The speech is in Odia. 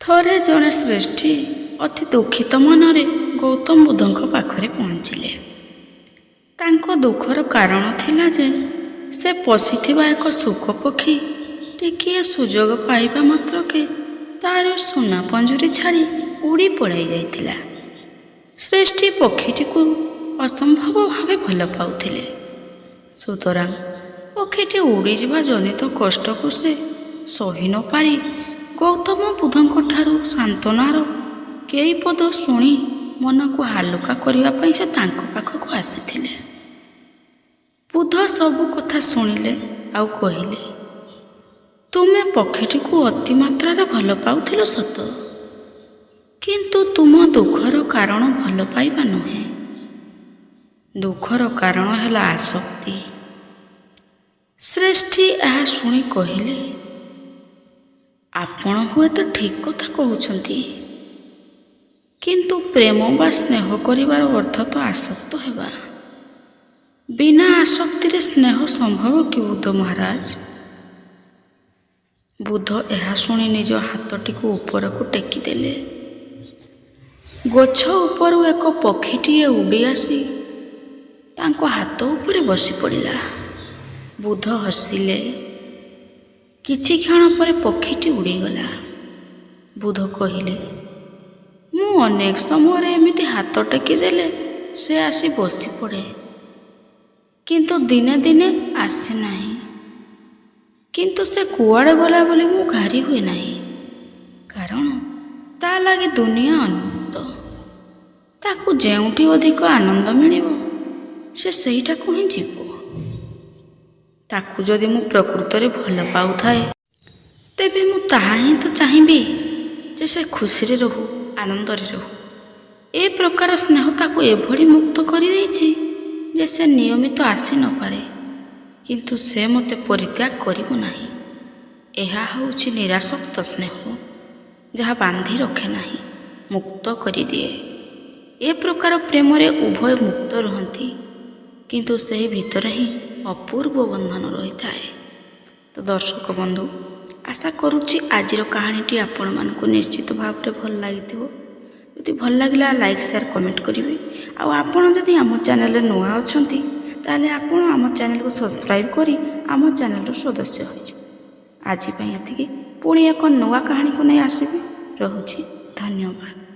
ଥରେ ଜଣେ ଶ୍ରେଷ୍ଠୀ ଅତି ଦୁଃଖିତ ମନରେ ଗୌତମ ବୁଦ୍ଧଙ୍କ ପାଖରେ ପହଞ୍ଚିଲେ। ତାଙ୍କ ଦୁଃଖର କାରଣ ଥିଲା ଯେ ସେ ପୋଷିଥିବା ଏକ ଶୁକ ପକ୍ଷୀ ଟିକିଏ ସୁଯୋଗ ପାଇବା ମାତ୍ରକେ ତାର ସୁନା ପଞ୍ଜୁରୀ ଛାଡ଼ି ଉଡ଼ି ପଳାଇ ଯାଇଥିଲା। ଶ୍ରେଷ୍ଠୀ ପକ୍ଷୀଟିକୁ ଅସମ୍ଭବ ଭାବେ ଭଲ ପାଉଥିଲେ। ସୁତରାଂ ପକ୍ଷୀଟି ଉଡ଼ିଯିବା ଜନିତ କଷ୍ଟକୁ ସେ ସହି ନ ପାରି ଗୌତମ ବୁଦ୍ଧଙ୍କ ଠାରୁ ସାନ୍ତ୍ୱନାର କେଇ ପଦ ଶୁଣି ମନକୁ ହାଲୁକା କରିବା ପାଇଁ ସେ ତାଙ୍କ ପାଖକୁ ଆସିଥିଲେ। ବୁଦ୍ଧ ସବୁ କଥା ଶୁଣିଲେ ଆଉ କହିଲେ, ତୁମେ ପକ୍ଷୀଟିକୁ ଅତି ମାତ୍ରାରେ ଭଲ ପାଉଥିଲ ସତ, କିନ୍ତୁ ତୁମ ଦୁଃଖର କାରଣ ଭଲ ପାଇବା ନୁହେଁ। ଦୁଃଖର କାରଣ ହେଲା ଆସକ୍ତି। ଶ୍ରେଷ୍ଠୀ ଏହା ଶୁଣି କହିଲେ, ଆପଣ ହୁଏତ ଠିକ୍ କଥା କହୁଛନ୍ତି, କିନ୍ତୁ ପ୍ରେମ ବା ସ୍ନେହ କରିବାର ଅର୍ଥ ତ ଆସକ୍ତ ହେବା। ବିନା ଆସକ୍ତିରେ ସ୍ନେହ ସମ୍ଭବ କି ବୁଦ୍ଧ ମହାରାଜ? ବୁଦ୍ଧ ଏହା ଶୁଣି ନିଜ ହାତଟିକୁ ଉପରକୁ ଟେକିଦେଲେ। ଗଛ ଉପରୁ ଏକ ପକ୍ଷୀଟିଏ ଉଡ଼ି ଆସି ତାଙ୍କ ହାତ ଉପରେ ବସି ପଡ଼ିଲା। ବୁଦ୍ଧ ହସିଲେ। କିଛି କ୍ଷଣ ପରେ ପକ୍ଷୀଟି ଉଡ଼ିଗଲା। ବୁଦ୍ଧ କହିଲେ, ମୁଁ ଅନେକ ସମୟରେ ଏମିତି ହାତ ଟେକିଦେଲେ ସେ ଆସି ବସି ପଡ଼େ, କିନ୍ତୁ ଦିନେ ଦିନେ ଆସେ ନାହିଁ। କିନ୍ତୁ ସେ କୁଆଡ଼େ ଗଲା ବୋଲି ମୁଁ ଘାରି ହୁଏ ନାହିଁ, କାରଣ ତା ଲାଗି ଦୁନିଆ ଉନ୍ମୁକ୍ତ। ତାକୁ ଯେଉଁଠି ଅଧିକ ଆନନ୍ଦ ମିଳିବ ସେ ସେଇଟାକୁ ହିଁ ଯିବ। ତାକୁ ଯଦି ମୁଁ ପ୍ରକୃତରେ ଭଲ ପାଉଥାଏ, ତେବେ ମୁଁ ତାହା ହିଁ ତ ଚାହିଁବି ଯେ ସେ ଖୁସିରେ ରହୁ, ଆନନ୍ଦରେ ରହୁ। ଏ ପ୍ରକାର ସ୍ନେହ ତାକୁ ଏଭଳି ମୁକ୍ତ କରିଦେଇଛି ଯେ ସେ ନିୟମିତ ଆସି ନପାରେ, କିନ୍ତୁ ସେ ମୋତେ ପରିତ୍ୟାଗ କରିବ ନାହିଁ। ଏହା ହେଉଛି ନିରାସକ୍ତ ସ୍ନେହ, ଯାହା ବାନ୍ଧି ରଖେ ନାହିଁ, ମୁକ୍ତ କରିଦିଏ। ଏ ପ୍ରକାର ପ୍ରେମରେ ଉଭୟ ମୁକ୍ତ ରୁହନ୍ତି, କିନ୍ତୁ ସେହି ଭିତରେ ହିଁ ଅପୂର୍ବ ବନ୍ଧନ ରହିଥାଏ। ତ ଦର୍ଶକ ବନ୍ଧୁ, ଆଶା କରୁଛି ଆଜିର କାହାଣୀଟି ଆପଣମାନଙ୍କୁ ନିଶ୍ଚିତ ଭାବରେ ଭଲ ଲାଗିଥିବ। ଯଦି ଭଲ ଲାଗିଲା ଲାଇକ୍, ସେୟାର, କମେଣ୍ଟ କରିବେ। ଆଉ ଆପଣ ଯଦି ଆମ ଚ୍ୟାନେଲରେ ନୂଆ ଅଛନ୍ତି, ତାହେଲେ ଆପଣ ଆମ ଚ୍ୟାନେଲକୁ ସବସ୍କ୍ରାଇବ୍ କରି ଆମ ଚ୍ୟାନେଲର ସଦସ୍ୟ ହୋଇଯିବେ। ଆଜି ପାଇଁ ଏତିକି। ପୁଣି ଏକ ନୂଆ କାହାଣୀକୁ ନେଇ ଆସିବି। ରହୁଛି। ଧନ୍ୟବାଦ।